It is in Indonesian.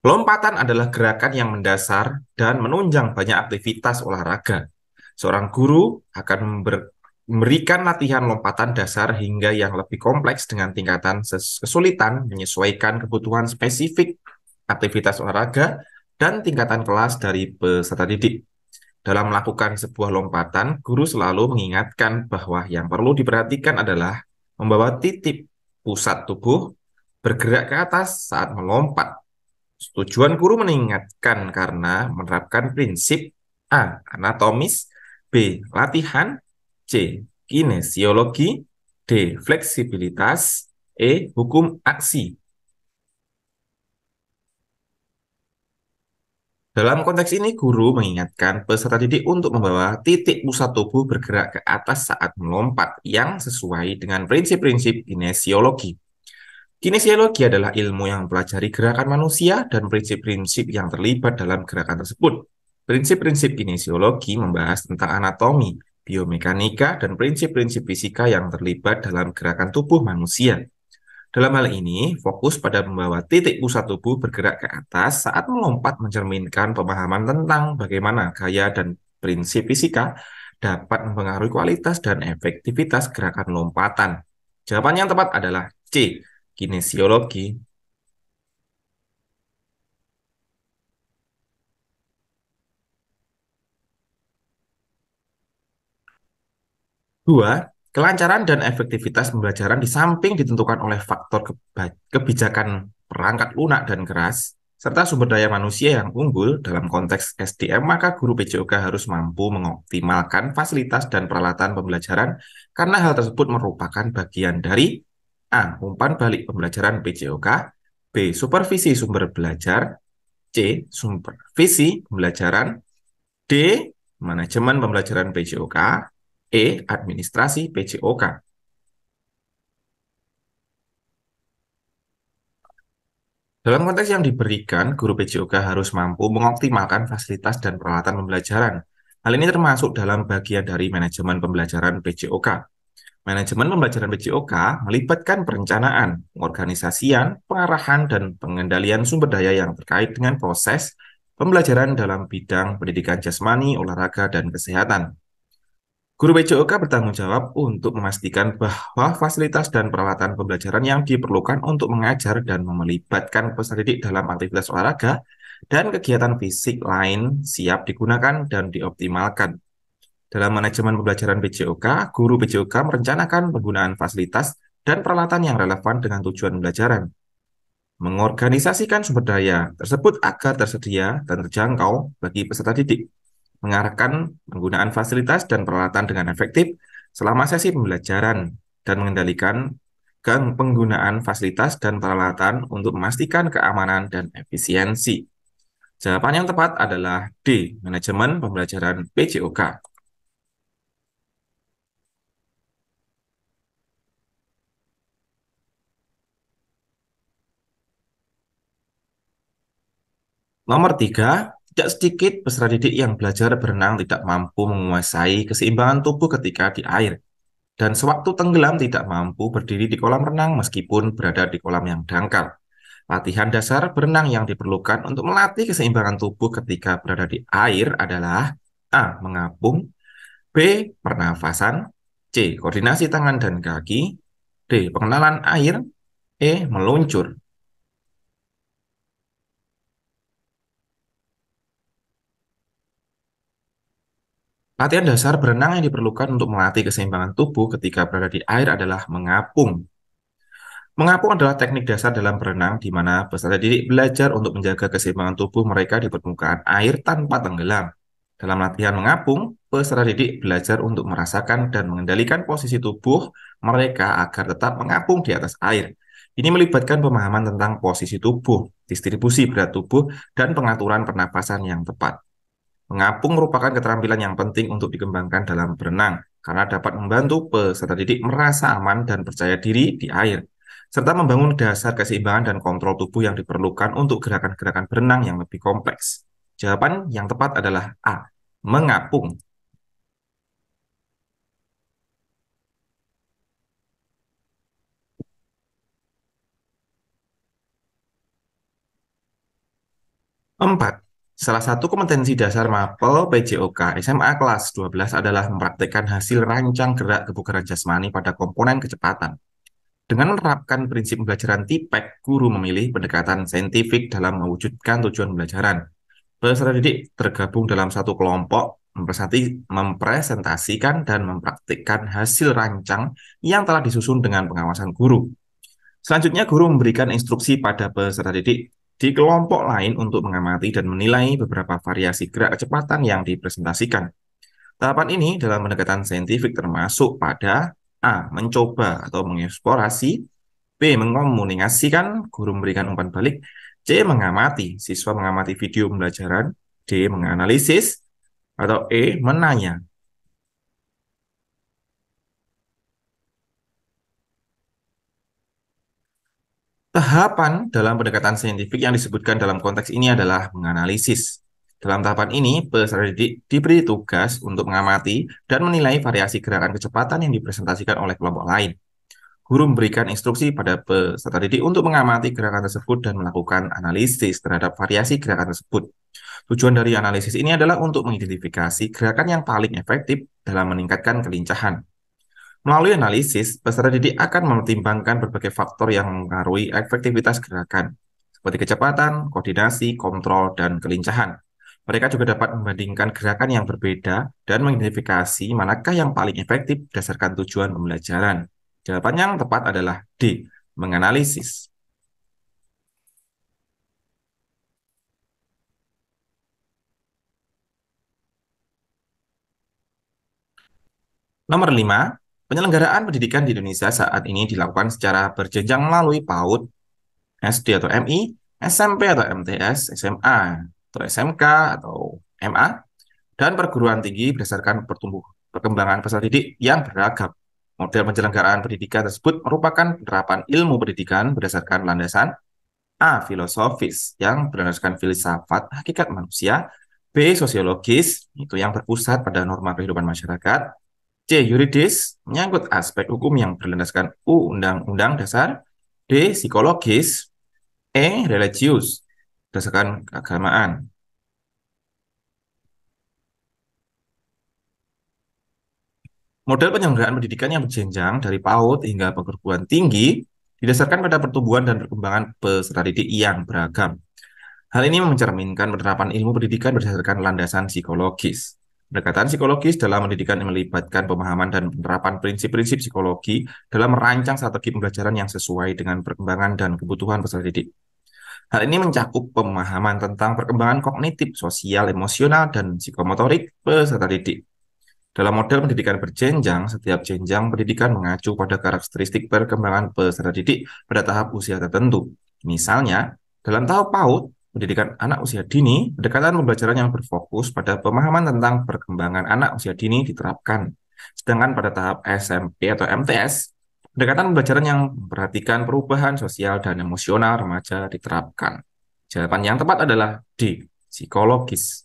Lompatan adalah gerakan yang mendasar dan menunjang banyak aktivitas olahraga. Seorang guru akan memberikan latihan lompatan dasar hingga yang lebih kompleks dengan tingkatan kesulitan menyesuaikan kebutuhan spesifik aktivitas olahraga dan tingkatan kelas dari peserta didik. Dalam melakukan sebuah lompatan, guru selalu mengingatkan bahwa yang perlu diperhatikan adalah membawa titik pusat tubuh bergerak ke atas saat melompat. Tujuan guru mengingatkan karena menerapkan prinsip A. Anatomis, B. Latihan, C. Kinesiologi, D. Fleksibilitas, E. Hukum aksi. Dalam konteks ini, guru mengingatkan peserta didik untuk membawa titik pusat tubuh bergerak ke atas saat melompat yang sesuai dengan prinsip-prinsip kinesiologi. Kinesiologi adalah ilmu yang mempelajari gerakan manusia dan prinsip-prinsip yang terlibat dalam gerakan tersebut. Prinsip-prinsip kinesiologi membahas tentang anatomi, biomekanika, dan prinsip-prinsip fisika yang terlibat dalam gerakan tubuh manusia. Dalam hal ini, fokus pada membawa titik pusat tubuh bergerak ke atas saat melompat mencerminkan pemahaman tentang bagaimana gaya dan prinsip fisika dapat mempengaruhi kualitas dan efektivitas gerakan lompatan. Jawaban yang tepat adalah C. Kinesiologi. Dua, kelancaran dan efektivitas pembelajaran di samping ditentukan oleh faktor kebijakan perangkat lunak dan keras, serta sumber daya manusia yang unggul dalam konteks SDM, maka guru PJOK harus mampu mengoptimalkan fasilitas dan peralatan pembelajaran karena hal tersebut merupakan bagian dari A. Umpan balik pembelajaran PJOK, B. Supervisi sumber belajar, C. Supervisi pembelajaran, D. Manajemen pembelajaran PJOK, E. Administrasi PJOK. Dalam konteks yang diberikan, guru PJOK harus mampu mengoptimalkan fasilitas dan peralatan pembelajaran. Hal ini termasuk dalam bagian dari manajemen pembelajaran PJOK. Manajemen pembelajaran PJOK melibatkan perencanaan, pengorganisasian, pengarahan, dan pengendalian sumber daya yang terkait dengan proses pembelajaran dalam bidang pendidikan jasmani, olahraga, dan kesehatan. Guru PJOK bertanggung jawab untuk memastikan bahwa fasilitas dan peralatan pembelajaran yang diperlukan untuk mengajar dan melibatkan peserta didik dalam aktivitas olahraga dan kegiatan fisik lain siap digunakan dan dioptimalkan. Dalam manajemen pembelajaran PJOK, guru PJOK merencanakan penggunaan fasilitas dan peralatan yang relevan dengan tujuan pembelajaran, mengorganisasikan sumber daya tersebut agar tersedia dan terjangkau bagi peserta didik, mengarahkan penggunaan fasilitas dan peralatan dengan efektif selama sesi pembelajaran, dan mengendalikan penggunaan fasilitas dan peralatan untuk memastikan keamanan dan efisiensi. Jawaban yang tepat adalah D. Manajemen pembelajaran PJOK. Nomor tiga, tidak sedikit peserta didik yang belajar berenang tidak mampu menguasai keseimbangan tubuh ketika di air, dan sewaktu tenggelam tidak mampu berdiri di kolam renang meskipun berada di kolam yang dangkal. Latihan dasar berenang yang diperlukan untuk melatih keseimbangan tubuh ketika berada di air adalah A. Mengapung, B. Pernafasan, C. Koordinasi tangan dan kaki, D. Pengenalan air, E. Meluncur. Latihan dasar berenang yang diperlukan untuk melatih keseimbangan tubuh ketika berada di air adalah mengapung. Mengapung adalah teknik dasar dalam berenang di mana peserta didik belajar untuk menjaga keseimbangan tubuh mereka di permukaan air tanpa tenggelam. Dalam latihan mengapung, peserta didik belajar untuk merasakan dan mengendalikan posisi tubuh mereka agar tetap mengapung di atas air. Ini melibatkan pemahaman tentang posisi tubuh, distribusi berat tubuh, dan pengaturan pernapasan yang tepat. Mengapung merupakan keterampilan yang penting untuk dikembangkan dalam berenang karena dapat membantu peserta didik merasa aman dan percaya diri di air, serta membangun dasar keseimbangan dan kontrol tubuh yang diperlukan untuk gerakan-gerakan berenang yang lebih kompleks. Jawaban yang tepat adalah A. Mengapung. 4. Salah satu kompetensi dasar mapel PJOK SMA kelas 12 adalah mempraktikkan hasil rancang gerak kebugaran jasmani pada komponen kecepatan. Dengan menerapkan prinsip pembelajaran TIPEK, guru memilih pendekatan saintifik dalam mewujudkan tujuan pembelajaran. Peserta didik tergabung dalam satu kelompok, mempresentasikan dan mempraktikkan hasil rancang yang telah disusun dengan pengawasan guru. Selanjutnya, guru memberikan instruksi pada peserta didik di kelompok lain untuk mengamati dan menilai beberapa variasi gerak kecepatan yang dipresentasikan. Tahapan ini dalam pendekatan saintifik termasuk pada A. Mencoba atau mengeksplorasi, B. Mengkomunikasikan, guru memberikan umpan balik, C. Mengamati, siswa mengamati video pembelajaran, D. Menganalisis, atau E. Menanya. Tahapan dalam pendekatan saintifik yang disebutkan dalam konteks ini adalah menganalisis. Dalam tahapan ini, peserta didik diberi tugas untuk mengamati dan menilai variasi gerakan kecepatan yang dipresentasikan oleh kelompok lain. Guru memberikan instruksi pada peserta didik untuk mengamati gerakan tersebut dan melakukan analisis terhadap variasi gerakan tersebut. Tujuan dari analisis ini adalah untuk mengidentifikasi gerakan yang paling efektif dalam meningkatkan kelincahan. Melalui analisis, peserta didik akan mempertimbangkan berbagai faktor yang mempengaruhi efektivitas gerakan, seperti kecepatan, koordinasi, kontrol, dan kelincahan. Mereka juga dapat membandingkan gerakan yang berbeda dan mengidentifikasi manakah yang paling efektif berdasarkan tujuan pembelajaran. Jawaban yang tepat adalah D, menganalisis. Nomor 5, penyelenggaraan pendidikan di Indonesia saat ini dilakukan secara berjenjang melalui PAUD, SD atau MI, SMP atau MTS, SMA atau SMK atau MA, dan perguruan tinggi berdasarkan perkembangan peserta didik yang beragam. Model penyelenggaraan pendidikan tersebut merupakan penerapan ilmu pendidikan berdasarkan landasan A. Filosofis, yang berdasarkan filsafat hakikat manusia, B. Sosiologis, itu yang berpusat pada norma kehidupan masyarakat, C. Yuridis, menyangkut aspek hukum yang berlandaskan Undang-Undang Dasar, D. Psikologis, E. Religius, berdasarkan keagamaan. Model penyelenggaraan pendidikan yang berjenjang dari PAUD hingga perguruan tinggi didasarkan pada pertumbuhan dan perkembangan peserta didik yang beragam. Hal ini mencerminkan penerapan ilmu pendidikan berdasarkan landasan psikologis. Pendekatan psikologis dalam pendidikan melibatkan pemahaman dan penerapan prinsip-prinsip psikologi dalam merancang strategi pembelajaran yang sesuai dengan perkembangan dan kebutuhan peserta didik. Hal ini mencakup pemahaman tentang perkembangan kognitif, sosial, emosional, dan psikomotorik peserta didik. Dalam model pendidikan berjenjang, setiap jenjang pendidikan mengacu pada karakteristik perkembangan peserta didik pada tahap usia tertentu. Misalnya, dalam tahap PAUD, pendidikan anak usia dini, pendekatan pembelajaran yang berfokus pada pemahaman tentang perkembangan anak usia dini diterapkan. Sedangkan pada tahap SMP atau MTS, pendekatan pembelajaran yang memperhatikan perubahan sosial dan emosional remaja diterapkan. Jawaban yang tepat adalah D, psikologis.